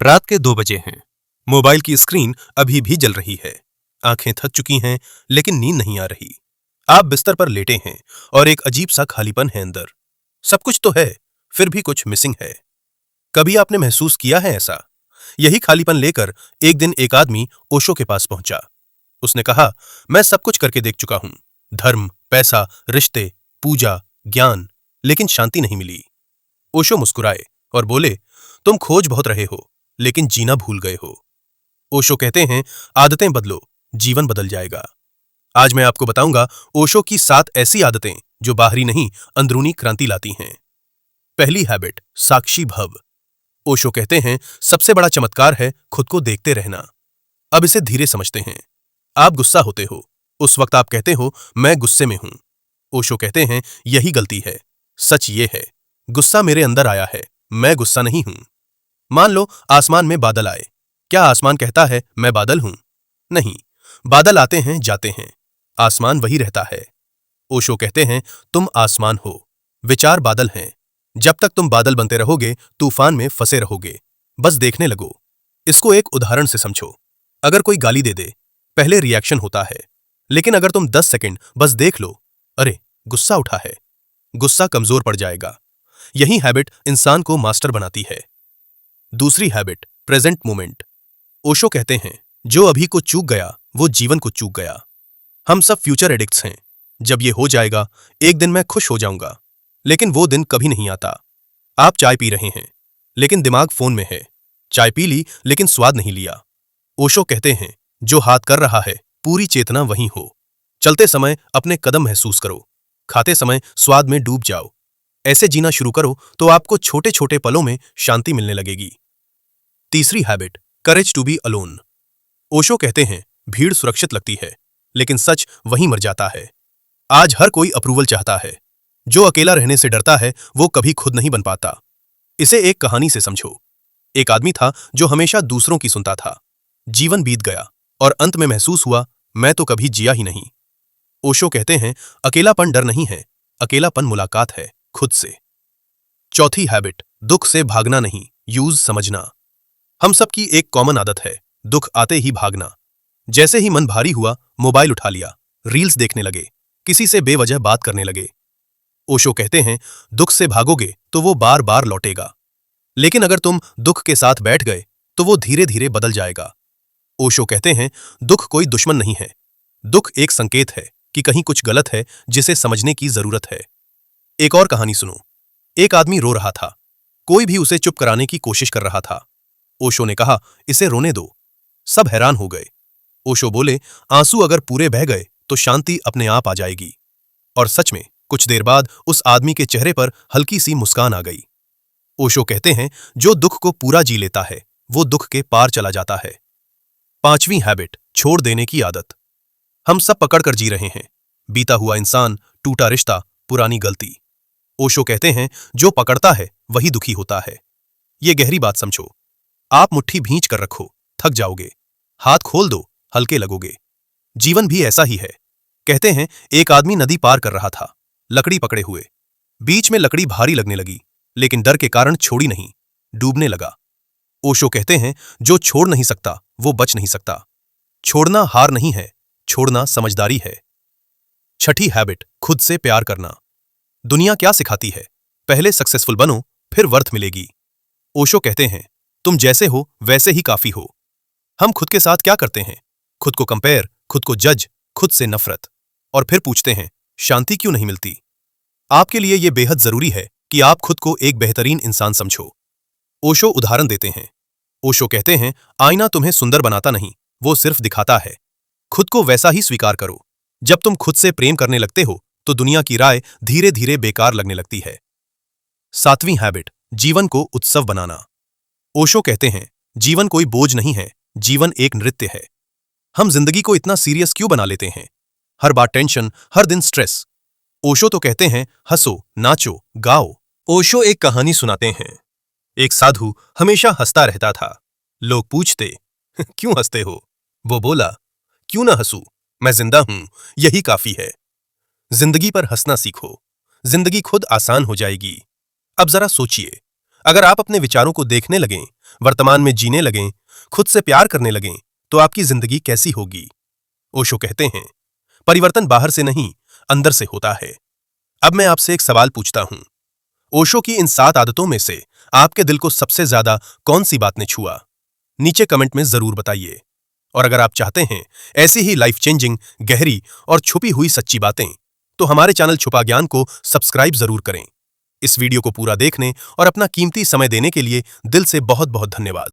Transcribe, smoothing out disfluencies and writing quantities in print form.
रात के 2 बजे हैं। मोबाइल की स्क्रीन अभी भी जल रही है। आंखें थक चुकी हैं, लेकिन नींद नहीं आ रही। आप बिस्तर पर लेटे हैं और एक अजीब सा खालीपन है अंदर। सब कुछ तो है, फिर भी कुछ मिसिंग है। कभी आपने महसूस किया है ऐसा? यही खालीपन लेकर एक दिन एक आदमी ओशो के पास पहुंचा। उसने कहा, मैं सब कुछ करके देख चुका हूं, धर्म, पैसा, रिश्ते, पूजा, ज्ञान, लेकिन शांति नहीं मिली। ओशो मुस्कुराए और बोले, तुम खोज बहुत रहे हो, लेकिन जीना भूल गए हो। ओशो कहते हैं, आदतें बदलो, जीवन बदल जाएगा। आज मैं आपको बताऊंगा ओशो की 7 ऐसी आदतें जो बाहरी नहीं, अंदरूनी क्रांति लाती हैं। पहली हैबिट, साक्षी भव। ओशो कहते हैं, सबसे बड़ा चमत्कार है खुद को देखते रहना। अब इसे धीरे समझते हैं। आप गुस्सा होते हो, उस वक्त आप कहते हो, मैं गुस्से में हूं। ओशो कहते हैं, यही गलती है। सच ये है, गुस्सा मेरे अंदर आया है, मैं गुस्सा नहीं हूं। मान लो आसमान में बादल आए। क्या आसमान कहता है मैं बादल हूं? नहीं, बादल आते हैं जाते हैं, आसमान वही रहता है। ओशो कहते हैं, तुम आसमान हो, विचार बादल हैं। जब तक तुम बादल बनते रहोगे, तूफान में फंसे रहोगे। बस देखने लगो। इसको एक उदाहरण से समझो। अगर कोई गाली दे दे, पहले रिएक्शन होता है, लेकिन अगर तुम 10 सेकंड बस देख लो, अरे गुस्सा उठा है, गुस्सा कमजोर पड़ जाएगा। यही हैबिट इंसान को मास्टर बनाती है। दूसरी हैबिट, प्रेजेंट मोमेंट। ओशो कहते हैं, जो अभी को चूक गया वो जीवन को चूक गया। हम सब फ्यूचर एडिक्ट्स हैं। जब ये हो जाएगा, एक दिन मैं खुश हो जाऊंगा, लेकिन वो दिन कभी नहीं आता। आप चाय पी रहे हैं, लेकिन दिमाग फोन में है। चाय पी ली, लेकिन स्वाद नहीं लिया। ओशो कहते हैं, जो हाथ कर रहा है, पूरी चेतना वहीं हो। चलते समय अपने कदम महसूस करो, खाते समय स्वाद में डूब जाओ। ऐसे जीना शुरू करो तो आपको छोटे छोटे पलों में शांति मिलने लगेगी। तीसरी habit, courage to be alone. Osho कहते हैं, भीड़ सुरक्षित लगती है, लेकिन सच वहीं मर जाता है। आज हर कोई अप्रूवल चाहता है। जो अकेला रहने से डरता है, वो कभी खुद नहीं बन पाता। इसे एक कहानी से समझो। एक आदमी था जो हमेशा दूसरों की सुनता था। जीवन बीत गया और अंत में महसूस हुआ, मैं तो कभी जिया ही नहीं। ओशो कहते हैं, अकेलापन डर नहीं है, अकेलापन मुलाकात है खुद से। चौथी हैबिट, दुख से भागना नहीं, यूज समझना। हम सबकी एक कॉमन आदत है, दुख आते ही भागना। जैसे ही मन भारी हुआ, मोबाइल उठा लिया, रील्स देखने लगे, किसी से बेवजह बात करने लगे। ओशो कहते हैं, दुख से भागोगे तो वो बार बार लौटेगा, लेकिन अगर तुम दुख के साथ बैठ गए तो वो धीरे धीरे बदल जाएगा। ओशो कहते हैं, दुख कोई दुश्मन नहीं है, दुख एक संकेत है कि कहीं कुछ गलत है जिसे समझने की जरूरत है। एक और कहानी सुनो। एक आदमी रो रहा था, कोई भी उसे चुप कराने की कोशिश कर रहा था। ओशो ने कहा, इसे रोने दो। सब हैरान हो गए। ओशो बोले, आंसू अगर पूरे बह गए तो शांति अपने आप आ जाएगी। और सच में कुछ देर बाद उस आदमी के चेहरे पर हल्की सी मुस्कान आ गई। ओशो कहते हैं, जो दुख को पूरा जी लेता है, वो दुख के पार चला जाता है। पांचवी हैबिट, छोड़ देने की आदत। हम सब पकड़ कर जी रहे हैं, बीता हुआ इंसान, टूटा रिश्ता, पुरानी गलती। ओशो कहते हैं, जो पकड़ता है वही दुखी होता है। ये गहरी बात समझो। आप मुट्ठी भींच कर रखो, थक जाओगे। हाथ खोल दो, हल्के लगोगे। जीवन भी ऐसा ही है। कहते हैं, एक आदमी नदी पार कर रहा था, लकड़ी पकड़े हुए। बीच में लकड़ी भारी लगने लगी, लेकिन डर के कारण छोड़ी नहीं, डूबने लगा। ओशो कहते हैं, जो छोड़ नहीं सकता वो बच नहीं सकता। छोड़ना हार नहीं है, छोड़ना समझदारी है। छठी हैबिट, खुद से प्यार करना। दुनिया क्या सिखाती है? पहले सक्सेसफुल बनो, फिर वर्थ मिलेगी। ओशो कहते हैं, तुम जैसे हो वैसे ही काफी हो। हम खुद के साथ क्या करते हैं? खुद को कंपेयर, खुद को जज, खुद से नफरत, और फिर पूछते हैं, शांति क्यों नहीं मिलती? आपके लिए यह बेहद जरूरी है कि आप खुद को एक बेहतरीन इंसान समझो। ओशो उदाहरण देते हैं। ओशो कहते हैं, आईना तुम्हें सुंदर बनाता नहीं, वो सिर्फ दिखाता है। खुद को वैसा ही स्वीकार करो। जब तुम खुद से प्रेम करने लगते हो तो दुनिया की राय धीरे धीरे बेकार लगने लगती है। सातवीं हैबिट, जीवन को उत्सव बनाना। ओशो कहते हैं, जीवन कोई बोझ नहीं है, जीवन एक नृत्य है। हम जिंदगी को इतना सीरियस क्यों बना लेते हैं? हर बार टेंशन, हर दिन स्ट्रेस। ओशो तो कहते हैं, हंसो, नाचो, गाओ। ओशो एक कहानी सुनाते हैं। एक साधु हमेशा हंसता रहता था। लोग पूछते, क्यों हंसते हो? वो बोला, क्यों ना हंसू, मैं जिंदा हूं, यही काफी है। जिंदगी पर हंसना सीखो, जिंदगी खुद आसान हो जाएगी। अब जरा सोचिए, अगर आप अपने विचारों को देखने लगें, वर्तमान में जीने लगें, खुद से प्यार करने लगें, तो आपकी जिंदगी कैसी होगी? ओशो कहते हैं, परिवर्तन बाहर से नहीं, अंदर से होता है। अब मैं आपसे एक सवाल पूछता हूं। ओशो की इन 7 आदतों में से आपके दिल को सबसे ज्यादा कौन सी बात ने छुआ? नीचे कमेंट में जरूर बताइए। और अगर आप चाहते हैं ऐसी ही लाइफ चेंजिंग, गहरी और छुपी हुई सच्ची बातें, तो हमारे चैनल छुपा ज्ञान को सब्सक्राइब जरूर करें। इस वीडियो को पूरा देखने और अपना कीमती समय देने के लिए दिल से बहुत बहुत धन्यवाद।